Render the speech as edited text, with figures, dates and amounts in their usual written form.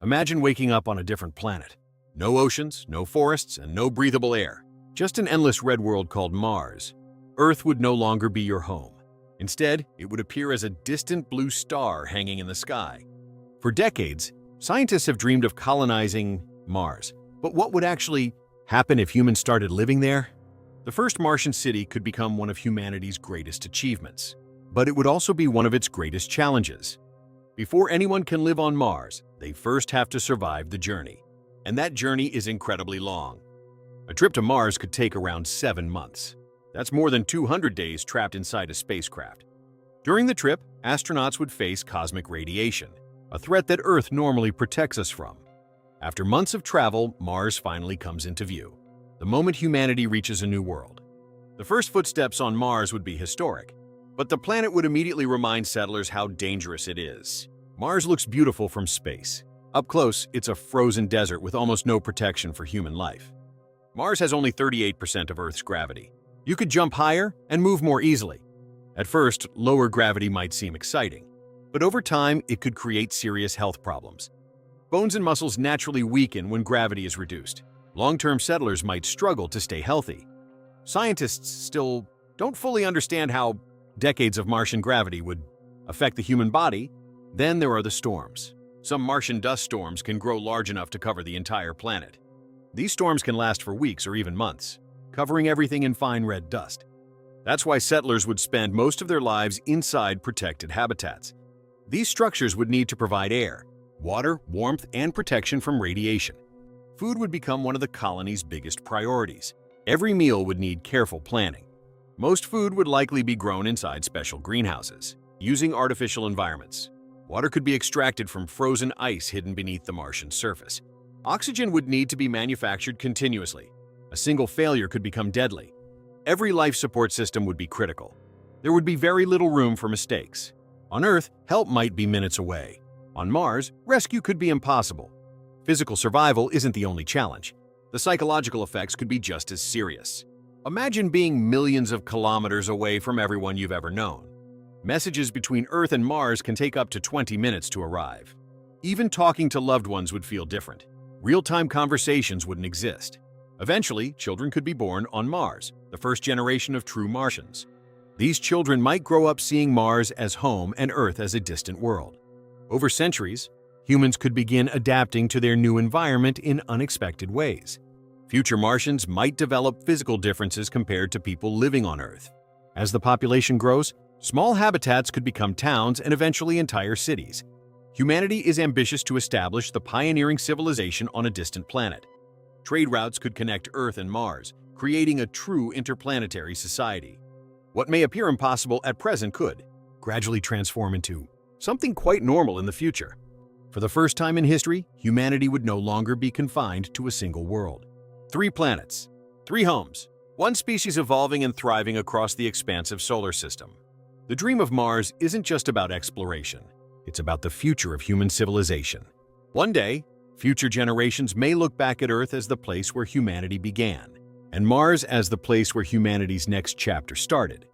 Imagine waking up on a different planet. No oceans, no forests, and no breathable air. Just an endless red world called Mars. Earth would no longer be your home. Instead, it would appear as a distant blue star hanging in the sky. For decades, scientists have dreamed of colonizing Mars. But what would actually happen if humans started living there? The first Martian city could become one of humanity's greatest achievements. But it would also be one of its greatest challenges. Before anyone can live on Mars, they first have to survive the journey. And that journey is incredibly long. A trip to Mars could take around 7 months. That's more than 200 days trapped inside a spacecraft. During the trip, astronauts would face cosmic radiation, a threat that Earth normally protects us from. After months of travel, Mars finally comes into view, the moment humanity reaches a new world. The first footsteps on Mars would be historic, but the planet would immediately remind settlers how dangerous it is. Mars looks beautiful from space. Up close, it's a frozen desert with almost no protection for human life. Mars has only 38% of Earth's gravity. You could jump higher and move more easily. At first, lower gravity might seem exciting, but over time, it could create serious health problems. Bones and muscles naturally weaken when gravity is reduced. Long-term settlers might struggle to stay healthy. Scientists still don't fully understand how decades of Martian gravity would affect the human body. Then there are the storms. Some Martian dust storms can grow large enough to cover the entire planet. These storms can last for weeks or even months, covering everything in fine red dust. That's why settlers would spend most of their lives inside protected habitats. These structures would need to provide air, water, warmth, and protection from radiation. Food would become one of the colony's biggest priorities. Every meal would need careful planning. Most food would likely be grown inside special greenhouses, using artificial environments. Water could be extracted from frozen ice hidden beneath the Martian surface. Oxygen would need to be manufactured continuously. A single failure could become deadly. Every life support system would be critical. There would be very little room for mistakes. On Earth, help might be minutes away. On Mars, rescue could be impossible. Physical survival isn't the only challenge. The psychological effects could be just as serious. Imagine being millions of kilometers away from everyone you've ever known. Messages between Earth and Mars can take up to 20 minutes to arrive. Even talking to loved ones would feel different. Real-time conversations wouldn't exist. Eventually, children could be born on Mars, the first generation of true Martians. These children might grow up seeing Mars as home and Earth as a distant world. Over centuries, humans could begin adapting to their new environment in unexpected ways. Future Martians might develop physical differences compared to people living on Earth. As the population grows, small habitats could become towns and eventually entire cities. Humanity is ambitious to establish the pioneering civilization on a distant planet. Trade routes could connect Earth and Mars, creating a true interplanetary society. What may appear impossible at present could gradually transform into something quite normal in the future. For the first time in history, humanity would no longer be confined to a single world. 3 planets, 3 homes, 1 species evolving and thriving across the expansive solar system. The dream of Mars isn't just about exploration. It's about the future of human civilization. One day, future generations may look back at Earth as the place where humanity began, and Mars as the place where humanity's next chapter started.